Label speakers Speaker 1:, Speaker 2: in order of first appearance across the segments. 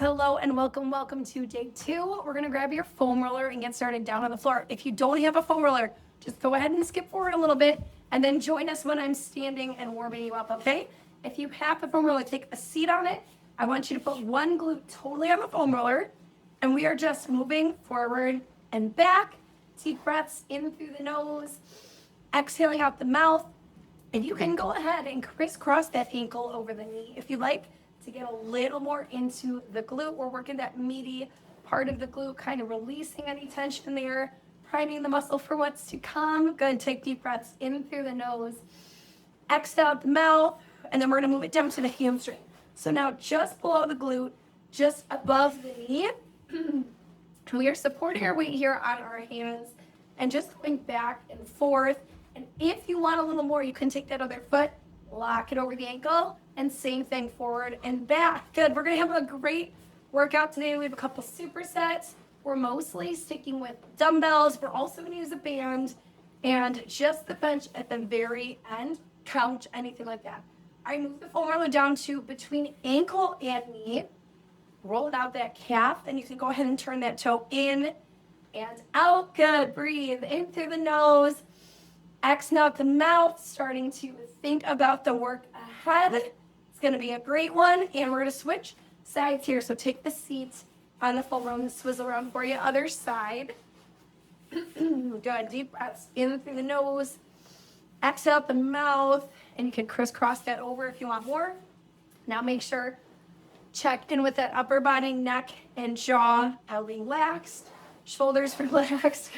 Speaker 1: hello, and welcome to day 2. We're gonna grab your foam roller and get started down on the floor. If you don't have a foam roller, just go ahead and skip forward a little bit, and then join us when I'm standing and warming you up, okay? If you have the foam roller, take a seat on it. I want you to put one glute totally on the foam roller, and we are just moving forward and back. Deep breaths in through the nose, exhaling out the mouth, and you can go ahead and crisscross that ankle over the knee if you like to get a little more into the glute. We're working that meaty part of the glute, kind of releasing any tension there, priming the muscle for what's to come. Good, take deep breaths in through the nose, exhale out the mouth, and then we're gonna move it down to the hamstring. So now just below the glute, just above the knee, we are supporting our weight here on our hands and just going back and forth. And if you want a little more, you can take that other foot, lock it over the ankle, and same thing forward and back. Good, we're gonna have a great workout today. We have a couple supersets. We're mostly sticking with dumbbells. We're also gonna use a band and just the bench at the very end, count, anything like that. I move the foam roller down to between ankle and knee. Roll it out that calf, then you can go ahead and turn that toe in and out. Good, breathe in through the nose, exhale out the mouth, starting to think about the work ahead. It's gonna be a great one, and we're gonna switch sides here. So take the seat on the foam roller and swizzle around for you, other side. Good, deep breaths in through the nose, exhale out the mouth, and you can crisscross that over if you want more. Now make sure, check in with that upper body, neck and jaw, how relaxed, shoulders relaxed,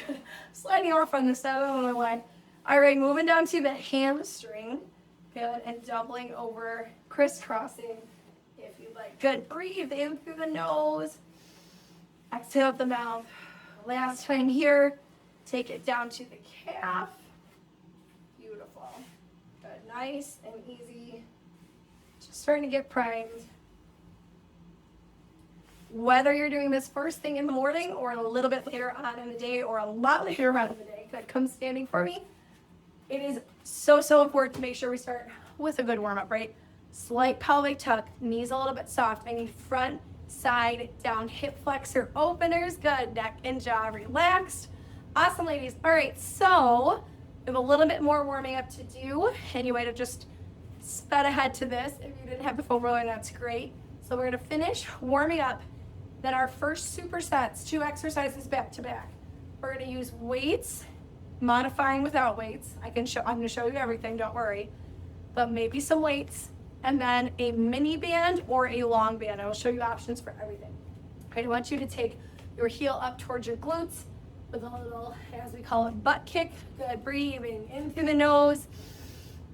Speaker 1: sliding off on the side, I don't know why. All right, moving down to the hamstring, good, and doubling over, crisscrossing if you like. Good, breathe in through the nose, exhale out the mouth. Last time here, take it down to the calf. Beautiful, good, nice and easy, just starting to get primed. Whether you're doing this first thing in the morning or a little bit later on in the day or a lot later on in the day, good, come standing for me. It is so important to make sure we start with a good warm-up, right? Slight pelvic tuck, knees a little bit soft, maybe front, side, down, hip flexor openers, good, neck and jaw relaxed. Awesome, ladies. All right, so we have a little bit more warming up to do, and you might have just sped ahead to this. If you didn't have the foam roller, that's great. So we're gonna finish warming up. Then our first supersets, 2 exercises back to back. We're gonna use weights, modifying without weights. I'm gonna show you everything, don't worry. But maybe some weights, and then a mini band or a long band. I will show you options for everything. Okay, I want you to take your heel up towards your glutes with a little, as we call it, butt kick. Good, breathing in through the nose,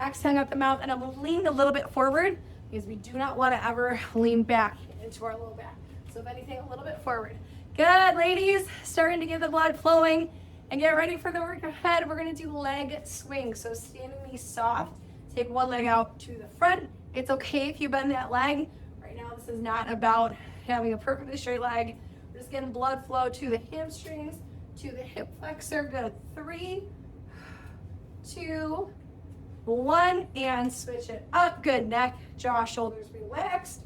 Speaker 1: exhaling out the mouth, and I'm gonna lean a little bit forward because we do not wanna ever lean back into our low back. So if anything, a little bit forward. Good, ladies, starting to get the blood flowing. And get ready for the work ahead. We're gonna do leg swing. So standing knees soft, take one leg out to the front. It's okay if you bend that leg. Right now, this is not about having a perfectly straight leg. We're just getting blood flow to the hamstrings, to the hip flexor. Good, 3, 2, 1, and switch it up. Good, neck, jaw, shoulders relaxed.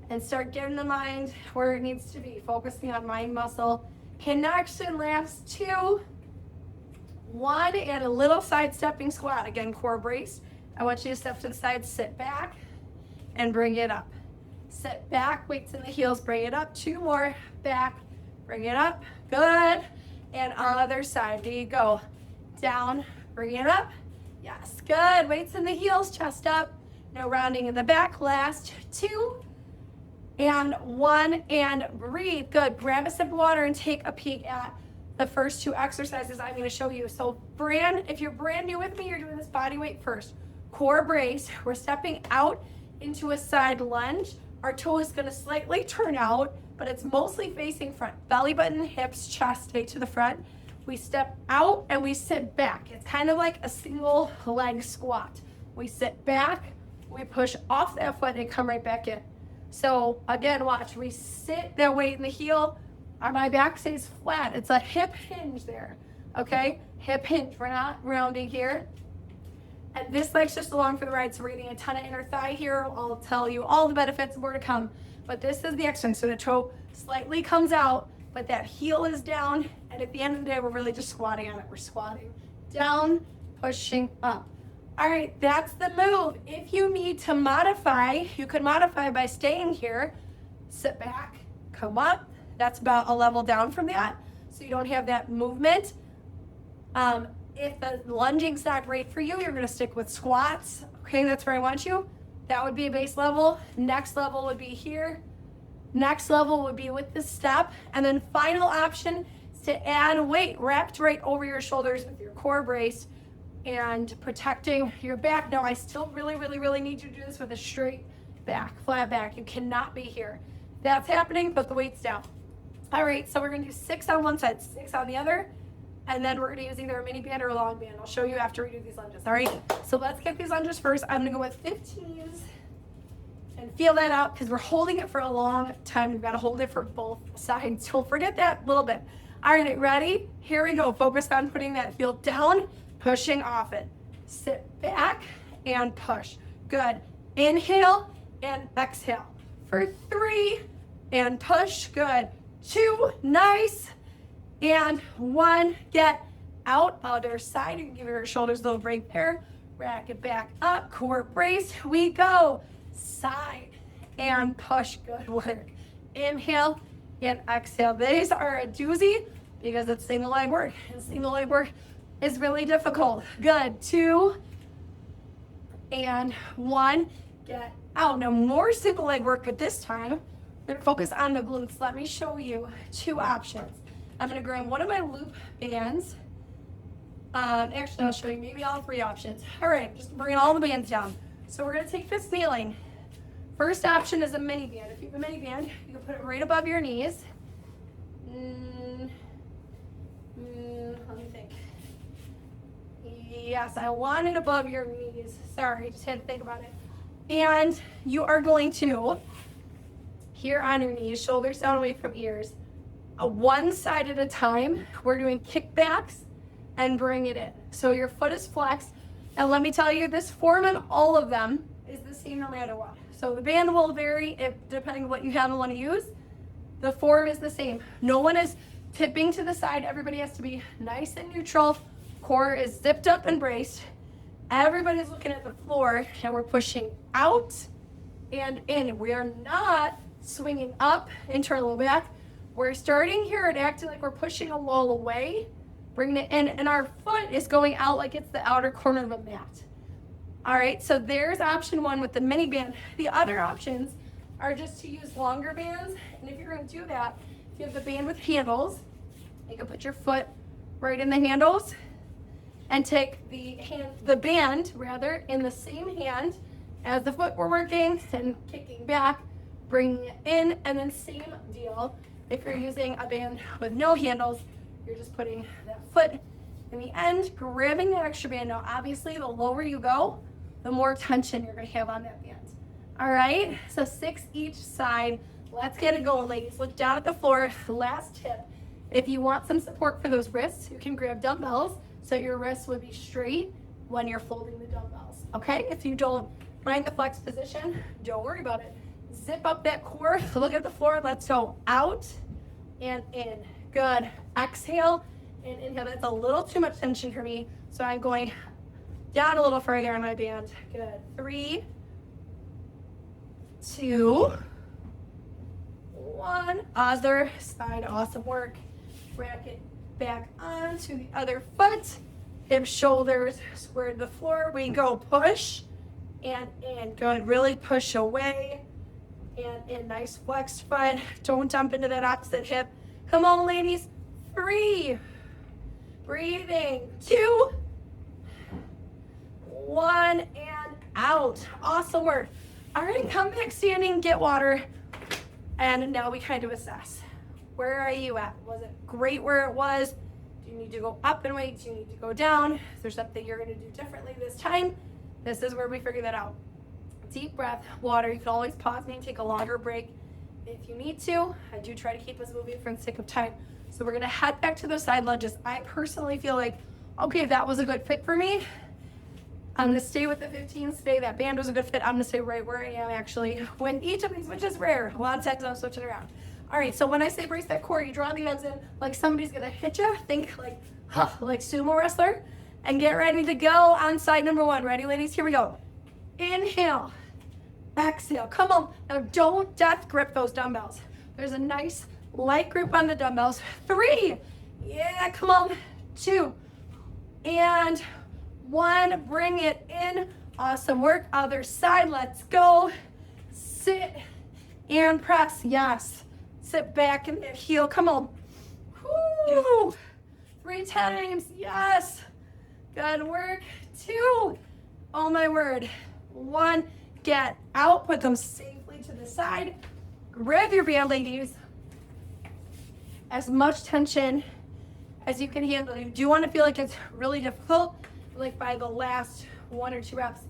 Speaker 1: And start getting the mind where it needs to be. Focusing on mind muscle connection. Last 2, 1, and a little side stepping squat. Again, core brace. I want you to step to the side, sit back, and bring it up. Sit back, weights in the heels, bring it up. 2 more, back, bring it up. Good. And on the other side, there you go. Down, bring it up. Yes, good. Weights in the heels, chest up. No rounding in the back. Last 2, and 1, and breathe. Good. Grab a sip of water and take a peek at the first 2 exercises I'm going to show you. So if you're brand new with me, you're doing this body weight first. Core brace. We're stepping out into a side lunge. Our toe is going to slightly turn out, but it's mostly facing front. Belly button, hips, chest stay to the front. We step out and we sit back. It's kind of like a single leg squat. We sit back, we push off that foot and come right back in. So again, watch, we sit that weight in the heel, my back stays flat. It's a hip hinge there, okay? Hip hinge, we're not rounding here. And this leg's just along for the ride, so we're getting a ton of inner thigh here. I'll tell you all the benefits, more to come. but this is the extension. So the toe slightly comes out, but that heel is down. And at the end of the day, we're really just squatting on it. We're squatting down, pushing up. All right, that's the move. If you need to modify, you could modify by staying here, sit back, come up. That's about a level down from that, so you don't have that movement. If the lunging's not great for you, you're gonna stick with squats. Okay, that's where I want you. That would be a base level. Next level would be here. Next level would be with the step. And then final option is to add weight wrapped right over your shoulders with your core brace and protecting your back. Now, I still really, really, really need you to do this with a straight back, flat back. You cannot be here. That's happening, but the weight's down. All right, so we're gonna do 6 on one side, 6 on the other, and then we're gonna use either a mini band or a long band. I'll show you after we do these lunges, all right? So let's get these lunges first. I'm gonna go with 15s and feel that out because we're holding it for a long time. We've gotta hold it for both sides. So forget that little bit. All right, ready? Here we go. Focus on putting that heel down, pushing off it. Sit back and push. Good. Inhale and exhale. For 3 and push. Good. 2, nice. And 1, get out. Other side. You can give your shoulders a little break there. Rack it back up. Core brace. We go. Side and push. Good work. Inhale and exhale. These are a doozy because it's single leg work. And single leg work is really difficult. Good. 2 and 1. Get out. Now more single leg work, but this time we're gonna focus on the glutes. Let me show you 2 options. I'm gonna grab one of my loop bands. Actually, I'll show you maybe all 3 options. All right, just bringing all the bands down. So we're gonna take this kneeling. First option is a mini band. If you have a mini band, you can put it right above your knees. Let me think. Yes, I want it above your knees. Sorry, just had to think about it. And you are going to, here on your knees, shoulders down away from ears, one side at a time. We're doing kickbacks and bring it in. So your foot is flexed. And let me tell you, this form in all of them is the same no matter what. So the band will vary depending on what you have and want to use. The form is the same. No one is tipping to the side. Everybody has to be nice and neutral. Core is zipped up and braced. Everybody's looking at the floor and we're pushing out and in. We are not swinging up, internal back. We're starting here and acting like we're pushing a wall away, bringing it in, and our foot is going out like it's the outer corner of a mat. All right, so there's option 1 with the mini band. The other options are just to use longer bands, and if you're gonna do that, if you have the band with handles, you can put your foot right in the handles and take the band in the same hand as the foot we're working and kicking back, bringing it in, and then same deal. If you're using a band with no handles, you're just putting that foot in the end, grabbing that extra band. Now, obviously, the lower you go, the more tension you're gonna have on that band. All right, so 6 each side. Let's get it going, ladies. Look down at the floor. Last tip. If you want some support for those wrists, you can grab dumbbells so your wrists would be straight when you're folding the dumbbells, okay? If you don't find the flex position, don't worry about it. Zip up that core, look at the floor. Let's go out and in. Good. Exhale and inhale. That's a little too much tension for me, so I'm going down a little further on my band. Good. 3, 2, 1. Other side. Awesome work. Rack it back onto the other foot. Hip, shoulders square to the floor. We go push and in. Good. Really push away and in. Nice flexed foot. Don't dump into that opposite hip. Come on, ladies. 3. Breathing. 2, 1, and out. Awesome work. All right, come back standing, get water, and now we kind of assess. Where are you at? Was it great where it was? Do you need to go up in weight? Do you need to go down? Is there something you're gonna do differently this time? This is where we figure that out. Deep breath, water. You can always pause me and take a longer break if you need to. I do try to keep us moving for the sake of time. So we're gonna head back to those side lunges. I personally feel like, okay, that was a good fit for me. I'm gonna stay with the 15s today. That band was a good fit. I'm gonna stay right where I am actually. When each of these, which is rare, a lot of times I'm switching around. All right, so when I say brace that core, you draw the ends in like somebody's gonna hit you. Think like sumo wrestler. And get ready to go on side number 1. Ready, ladies? Here we go. Inhale, exhale. Come on. Now don't death grip those dumbbells. There's a nice light grip on the dumbbells. 3. Yeah, come on. 2. And 1. Bring it in. Awesome work. Other side. Let's go. Sit and press. Yes. Sit back and heel. Come on. Woo. 3 times. Yes. Good work. 2. Oh my word. 1. Get out. Put them safely to the side. Grab your band, ladies. As much tension as you can handle. You do want to feel like it's really difficult. Like by the last 1 or 2 reps,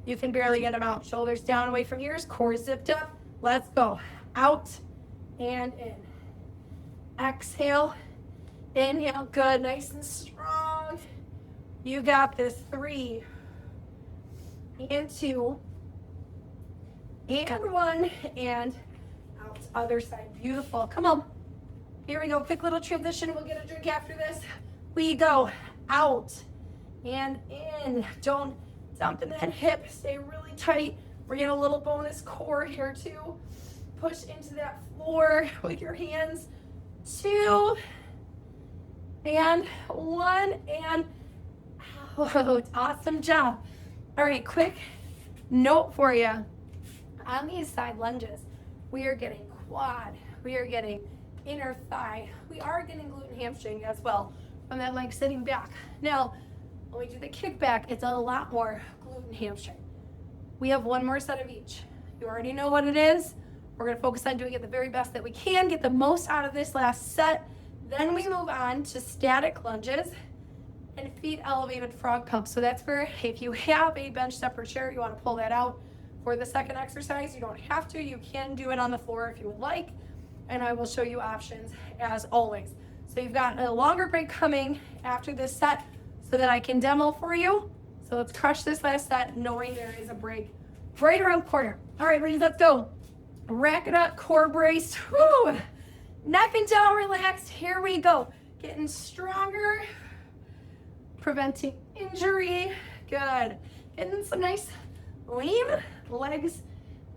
Speaker 1: you can barely get them out. Shoulders down, away from ears. Core zipped up. Let's go. Out and in. Exhale. Inhale. Good. Nice and strong. You got this. 3 and 2 and 1 and out. Other side. Beautiful. Come on. Here we go. Quick little transition. We'll get a drink after this. We go out and in. Don't dump in that hip. Stay really tight. We're getting a little bonus core here too. Push into that floor with your hands. 2 and 1 and out. Awesome job. All right, quick note for you. On these side lunges, we are getting quad. We are getting inner thigh. We are getting glute and hamstring as well from that leg sitting back. Now, when we do the kickback, it's a lot more glute and hamstring. We have 1 more set of each. You already know what it is. We're gonna focus on doing it the very best that we can, get the most out of this last set. Then we move on to static lunges and feet elevated frog pump. So that's for if you have a bench separate chair, you wanna pull that out for the second exercise. You don't have to, you can do it on the floor if you would like. And I will show you options as always. So you've got a longer break coming after this set so that I can demo for you. So let's crush this last set knowing there is a break right around the corner. All right, ladies, let's go. Rack it up, core brace. Woo. Neck and down, relaxed. Here we go. Getting stronger, preventing injury. Good. Getting some nice lean legs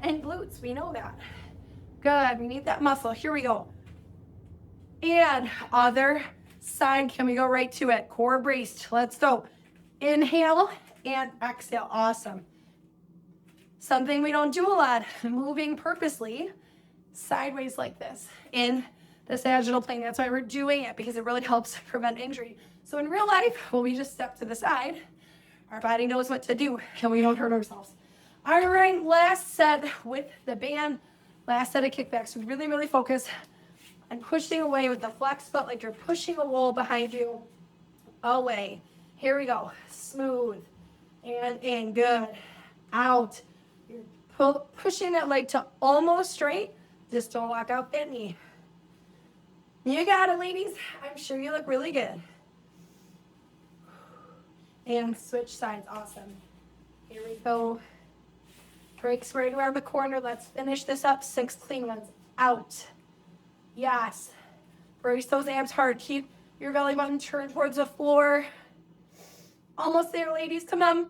Speaker 1: and glutes. We know that. Good. We need that muscle. Here we go. And other side. Can we go right to it? Core braced. Let's go. Inhale and exhale. Awesome. Something we don't do a lot. Moving purposely sideways like this in the sagittal plane. That's why we're doing it, because it really helps prevent injury. So in real life, when we just step to the side, our body knows what to do and we don't hurt ourselves. All right, last set with the band. Last set of kickbacks. So really, really focus on pushing away with the flex foot like you're pushing a wall behind you. Away. Here we go. Smooth. And in. Good. Out. You're pushing that leg to almost straight. Just don't lock out that knee. You got it, ladies. I'm sure you look really good. And switch sides. Awesome. Here we go. Breaks right around the corner. Let's finish this up. 6 clean ones. Out. Yes. Brace those abs hard. Keep your belly button turned towards the floor. Almost there, ladies. Come on.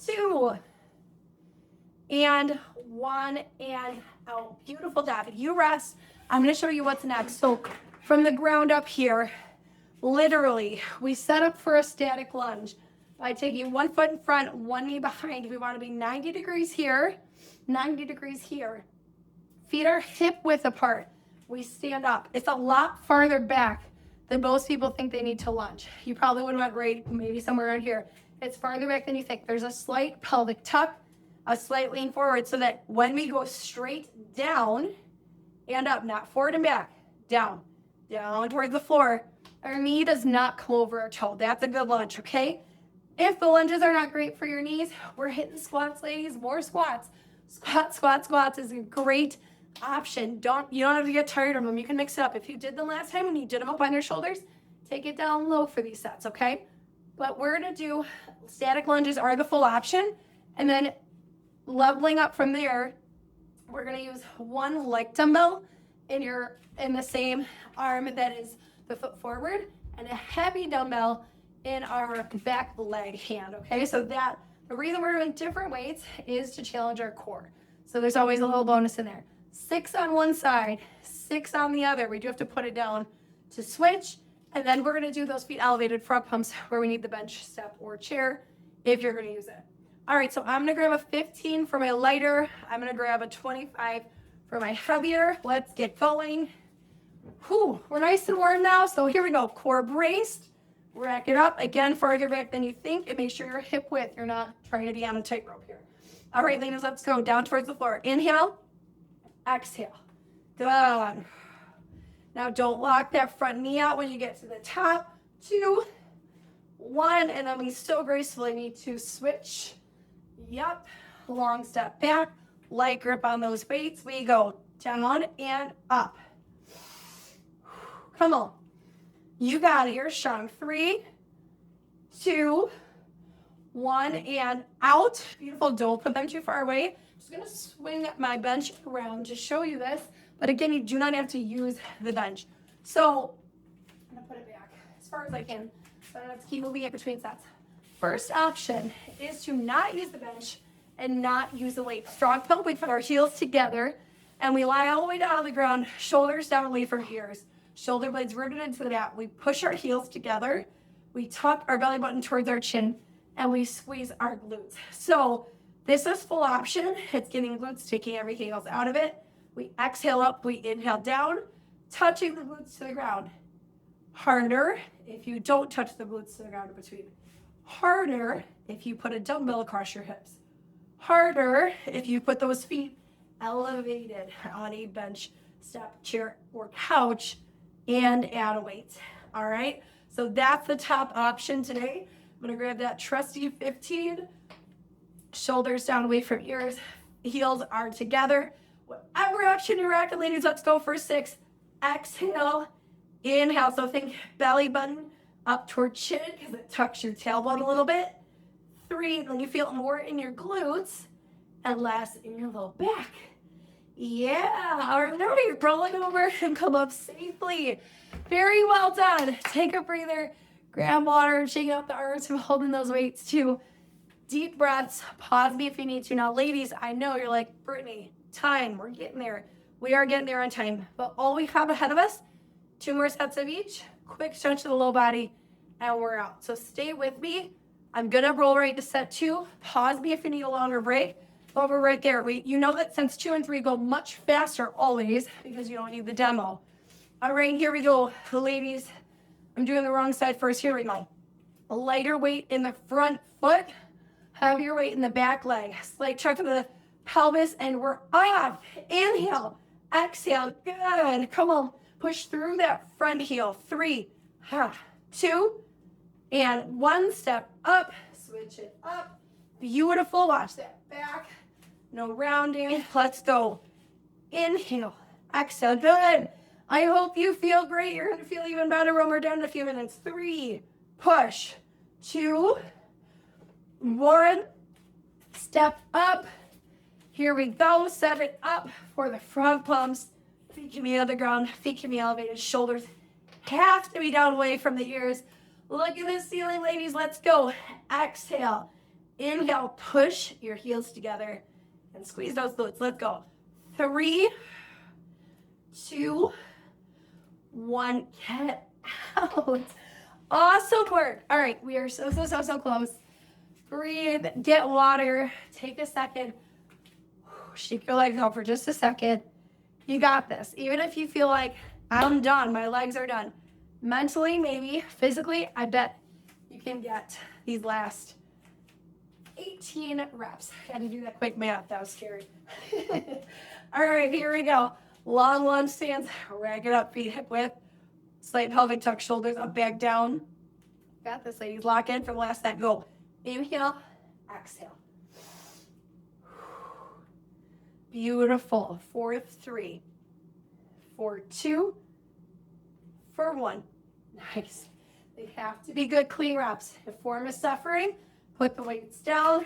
Speaker 1: 2 and 1 and out. Beautiful job. If you rest, I'm going to show you what's next. So from the ground up here, literally, we set up for a static lunge by taking 1 foot in front, 1 knee behind. We want to be 90 degrees here, 90 degrees here. Feet are hip width apart. We stand up. It's a lot farther back than most people think they need to lunge. You probably would have went right, maybe somewhere around here. It's farther back than you think. There's a slight pelvic tuck, a slight lean forward, so that when we go straight down and up, not forward and back, down towards the floor, our knee does not come over our toe. That's a good lunge, okay? If the lunges are not great for your knees, we're hitting squats, ladies. More squats. Squats is a great option. You don't have to get tired of them. You can mix it up. If you did them last time and you did them up on your shoulders, take it down low for these sets, okay? But we're gonna do static lunges are the full option. And then leveling up from there, we're gonna use one leg dumbbell in the same arm that is the foot forward, and a heavy dumbbell in our back leg hand, okay? So the reason we're doing different weights is to challenge our core. So there's always a little bonus in there. 6 on one side, 6 on the other. We do have to put it down to switch. And then we're gonna do those feet elevated frog pumps where we need the bench, step, or chair if you're gonna use it. All right, so I'm gonna grab a 15 for my lighter. I'm gonna grab a 25 for my heavier. Let's get going. Whew, we're nice and warm now, so here we go. Core braced, rack it up. Again, farther back than you think, and make sure you're hip width. You're not trying to be on a tightrope here. All right, ladies, let's go down towards the floor. Inhale, exhale, good. Now don't lock that front knee out when you get to the top. 2, 1, and then we still gracefully need to switch. Yep, long step back, light grip on those weights. We go down and up. Come on. You got it. You're strong. 3, 2, 1, and out. Beautiful. Don't put them too far away. I'm just going to swing my bench around to show you this. But again, you do not have to use the bench. So I'm going to put it back as far as I can. So I don't have to keep moving it between sets. First option is to not use the bench and not use the weight. Strong pump. We put our heels together and we lie all the way down on the ground, shoulders down away from ears. Shoulder blades rooted into the mat. We push our heels together. We tuck our belly button towards our chin and we squeeze our glutes. So this is full option. It's getting glutes, taking everything else out of it. We exhale up, we inhale down, touching the glutes to the ground. Harder if you don't touch the glutes to the ground in between. Harder if you put a dumbbell across your hips. Harder if you put those feet elevated on a bench, step, chair, or couch and add a weight. All right, so that's the top option today. I'm gonna grab that trusty 15, shoulders down away from ears, heels are together. Whatever option you're rocking, ladies, let's go for 6. Exhale, inhale. So think belly button up toward chin because it tucks your tailbone a little bit. 3, then you feel it more in your glutes, and less in your low back. Yeah, all right, now you're rolling over and come up safely. Very well done. Take a breather, grab water, shake out the arms from holding those weights too. Deep breaths, pause me if you need to. Now, ladies, I know you're like, Brittany, time, we're getting there. We are getting there on time, but all we have ahead of us, 2 more sets of each, quick stretch to the low body, and we're out. So stay with me. I'm gonna roll right to set 2. Pause me if you need a longer break. Over right there. You know that since 2 and 3 go much faster always because you don't need the demo. All right, here we go. Ladies, I'm doing the wrong side first. Here we go. A lighter weight in the front foot, heavier weight in the back leg. Slight tuck to the pelvis, and we're off. Inhale, exhale, good. Come on, push through that front heel. 3, 2, and 1. Step up, switch it up. Beautiful, watch that back. No rounding, let's go. Inhale, exhale, good. I hope you feel great. You're gonna feel even better when we're done in a few minutes. 3, push, 2, 1, step up. Here we go, set it up for the frog pumps. Feet can be on the ground, feet can be elevated, shoulders have to be down away from the ears. Look at this ceiling, ladies, let's go. Exhale, inhale, push your heels together and squeeze those glutes. Let's go. 3, 2, 1, get out. Awesome work. All right, we are so close. Breathe, get water, take a second. Shake your legs out for just a second. You got this. Even if you feel like, I'm done, my legs are done. Mentally, maybe, physically, I bet you can get these last 18 reps. Had to do that quick math, that was scary. All right, here we go. Long lunge stance, rack it up, feet hip width, slight pelvic tuck, shoulders up, back down. Got this, ladies. Lock in for the last set. Go. Inhale, exhale. Beautiful. 4, 3, 4, 2, for 1. Nice. They have to be good, clean reps. If form is suffering, put the weights down,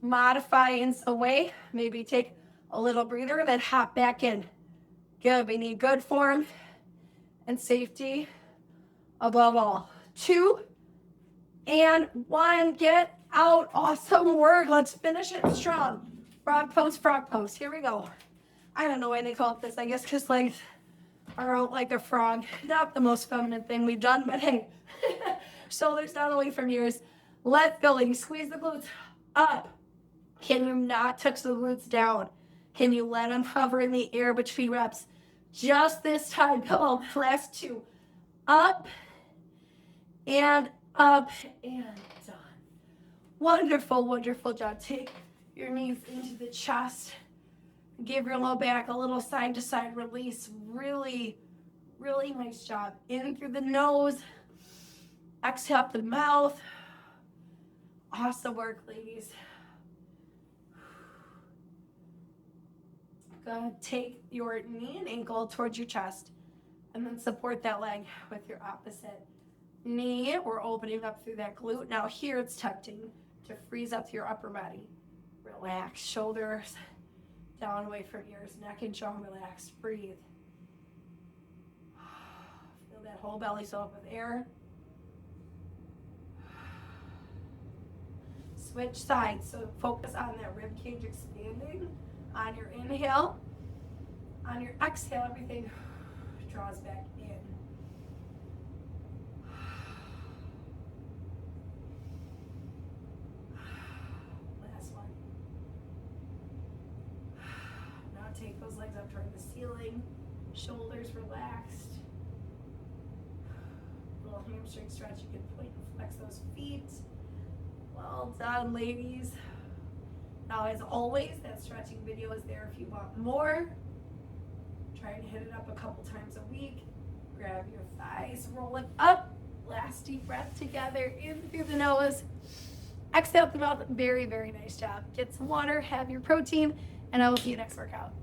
Speaker 1: modify in some way, maybe take a little breather, then hop back in. Good, we need good form and safety above all. 2 and 1, get out. Awesome work. Let's finish it strong. Frog pose, frog pose. Here we go. I don't know why they call it this. I guess because legs are out like a frog. Not the most feminine thing we've done, but hey. Shoulders down away from yours. Let go. You squeeze the glutes up. Can you not touch the glutes down? Can you let them hover in the air between reps? Just this time. Come on. Last 2. Up and up and done. Wonderful, wonderful job. Take your knees into the chest. Give your low back a little side to side release. Really, really nice job. In through the nose. Exhale up the mouth. Awesome work, ladies. Go take your knee and ankle towards your chest. And then support that leg with your opposite knee. We're opening up through that glute. Now here it's tucking to freeze up your upper body. Relax, shoulders down away from ears, neck and jaw relaxed. Breathe. Feel that whole belly fill up with air. Switch sides, so focus on that rib cage expanding. On your inhale, on your exhale, everything draws back in. Last one. Now take those legs up toward the ceiling, shoulders relaxed. Little hamstring stretch, you can point and flex those feet. Well done, ladies. Now, as always, that stretching video is there if you want more. Try to hit it up a couple times a week. Grab your thighs, roll it up. Last deep breath together, in through the nose. Exhale through the mouth. Very, very nice job. Get some water, have your protein, and I will see you next workout.